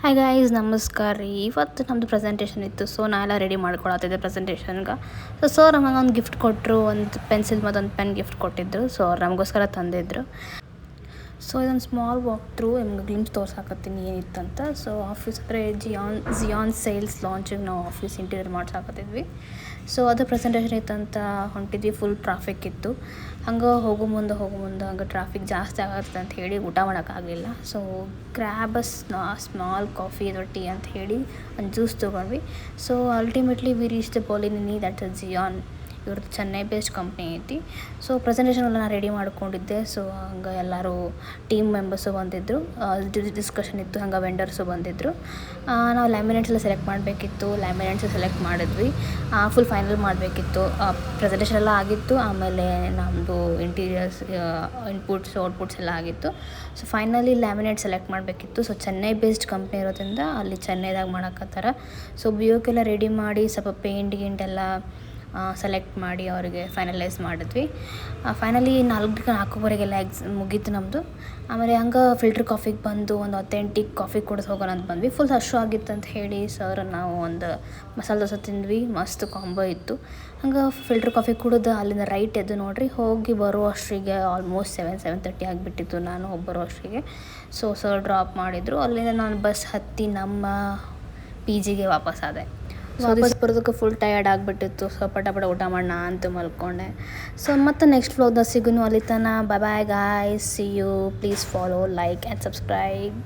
Hi guys, ನಮಸ್ಕಾರ ರೀ. ಇವತ್ತು ನಮ್ಮದು ಪ್ರೆಸೆಂಟೇಷನ್ ಇತ್ತು. ಸೊ ನಾ ಎಲ್ಲ ರೆಡಿ ಮಾಡ್ಕೊಳತ್ತಿದ್ದೆ ಪ್ರೆಸೆಂಟೇಷನ್ಗೆ. ಸೊ ಸರ್ ನಮಗೆ ಒಂದು ಗಿಫ್ಟ್ ಕೊಟ್ಟರು, ಒಂದು ಪೆನ್ಸಿಲ್ ಮತ್ತು ಒಂದು ಪೆನ್ ಗಿಫ್ಟ್ ಕೊಟ್ಟಿದ್ದರು. ಸೊ ಅವ್ರು ನಮಗೋಸ್ಕರ ತಂದಿದ್ರು. ಸೊ ಇದೊಂದು ಸ್ಮಾಲ್ ವಾಕ್ ಥ್ರೂ ನಿಮ್ಗೆ ಗ್ಲಿಮ್ಸ್ ತೋರ್ಸಾಕತ್ತೀನಿ ಏನಿತ್ತಂತ. ಸೊ ಆಫೀಸ್ ಹತ್ರ ಜಿಯಾನ್ ಸೇಲ್ಸ್ ಲಾಂಚಿಗೆ ನಾವು ಆಫೀಸ್ ಇಂಟೀರಿಯರ್ ಮಾಡ್ಸಾಕತ್ತಿದ್ವಿ. ಸೊ ಅದು ಪ್ರೆಸೆಂಟೇಷನ್ ಇತ್ತಂತ ಹೊಂಟಿದ್ವಿ. ಫುಲ್ ಟ್ರಾಫಿಕ್ ಇತ್ತು. ಹಂಗೆ ಹೋಗೋ ಮುಂದೆ ಹಂಗೆ ಟ್ರಾಫಿಕ್ ಜಾಸ್ತಿ ಆಗತ್ತೆ ಅಂತ ಹೇಳಿ ಊಟ ಮಾಡೋಕ್ಕಾಗಲಿಲ್ಲ. ಸೊ ಗ್ರ್ಯಾಬ್ ಸ್ಮಾಲ್ ಕಾಫಿ ಅಥವಾ ಟೀ ಅಂತ ಹೇಳಿ ಒಂದು ಜ್ಯೂಸ್ ತೊಗೊಂಡ್ವಿ. So ultimately we reach the Polini, that's Zion. ಇವ್ರದ್ದು ಚೆನ್ನೈ ಬೇಸ್ಡ್ ಕಂಪ್ನಿ ಐತಿ. ಸೊ ಪ್ರೆಸೆಂಟೇಷನ್ ಎಲ್ಲ ನಾನು ರೆಡಿ ಮಾಡ್ಕೊಂಡಿದ್ದೆ. ಸೊ ಹಂಗೆ ಎಲ್ಲರೂ ಟೀಮ್ ಮೆಂಬರ್ಸು ಬಂದಿದ್ದರು. ಡಿಸ್ಕಷನ್ ಇತ್ತು. ಹಂಗೆ ವೆಂಡರ್ಸು ಬಂದಿದ್ದರು. ನಾವು ಲ್ಯಾಮಿನೇಟ್ಸ್ ಎಲ್ಲ ಸೆಲೆಕ್ಟ್ ಮಾಡಬೇಕಿತ್ತು. ಲ್ಯಾಮಿನೇಟ್ಸ್ ಸೆಲೆಕ್ಟ್ ಮಾಡಿದ್ವಿ. ಫುಲ್ ಫೈನಲ್ ಮಾಡಬೇಕಿತ್ತು. ಪ್ರೆಸೆಂಟೇಷನ್ ಎಲ್ಲ ಆಗಿತ್ತು. ಆಮೇಲೆ ನಮ್ಮದು ಇಂಟೀರಿಯರ್ಸ್ ಔಟ್ಪುಟ್ಸ್ ಎಲ್ಲ ಆಗಿತ್ತು. ಸೊ ಫೈನಲಿ ಲ್ಯಾಮಿನೇಟ್ ಸೆಲೆಕ್ಟ್ ಮಾಡಬೇಕಿತ್ತು. ಸೊ ಚೆನ್ನೈ ಬೇಸ್ಡ್ ಕಂಪ್ನಿ ಇರೋದ್ರಿಂದ ಅಲ್ಲಿ ಚೆನ್ನೈದಾಗ ಮಾಡೋಕತ್ತಾರ. ಸೊ ಎಲ್ಲ ರೆಡಿ ಮಾಡಿ ಸ್ವಲ್ಪ ಪೇಂಟ್ ಎಲ್ಲ ಸೆಲೆಕ್ಟ್ ಮಾಡಿ ಅವರಿಗೆ ಫೈನಲೈಸ್ ಮಾಡಿದ್ವಿ. ಫೈನಲಿ 4:45 ಮುಗೀತು ನಮ್ಮದು. ಆಮೇಲೆ ಹಂಗೆ ಫಿಲ್ಟರ್ ಕಾಫಿಗೆ ಬಂದು ಒಂದು ಅಥೆಂಟಿಕ್ ಕಾಫಿ ಕುಡಿದು ಹೋಗೋಣ ಅಂತ ಬಂದ್ವಿ. ಫುಲ್ ಹಶು ಆಗಿತ್ತು ಅಂತ ಹೇಳಿ ಸರ್ ನಾವು ಒಂದು ಮಸಾಲೆ ದೋಸೆ ತಿಂದ್ವಿ. ಮಸ್ತ್ ಕಾಂಬೋ ಇತ್ತು. ಹಂಗೆ ಫಿಲ್ಟರ್ ಕಾಫಿ ಕುಡಿದು ಅಲ್ಲಿಂದ ರೈಟ್ ಎದ್ದು ನೋಡ್ರಿ ಹೋಗಿ ಬರೋ ಅಷ್ಟರಿಗೆ ಆಲ್ಮೋಸ್ಟ್ 7:30 ಆಗಿಬಿಟ್ಟಿತ್ತು. ನಾನು ಬರೋ ಅಷ್ಟರಿಗೆ. ಸೊ ಸರ್ ಡ್ರಾಪ್ ಮಾಡಿದರು. ಅಲ್ಲಿಂದ ನಾನು ಬಸ್ ಹತ್ತಿ ನಮ್ಮ PGಗೆ ವಾಪಸ್ ಆದೆ. ವಾಪಸ್ ಬರೋದಕ್ಕೆ ಫುಲ್ ಟಯರ್ಡ್ ಆಗಿಬಿಟ್ಟಿತ್ತು. ಸೊ ಪಟ ಊಟ ಮಾಡೋಣ ಅಂತ ಮಲ್ಕೊಂಡೆ. ಸೊ ಮತ್ತು ನೆಕ್ಸ್ಟ್ ವ್ಲಾಗ್ದಾಗ ಸಿಗೋನು. ಅಲ್ಲಿ ತನಕ bye guys, see you. Please follow, like and subscribe.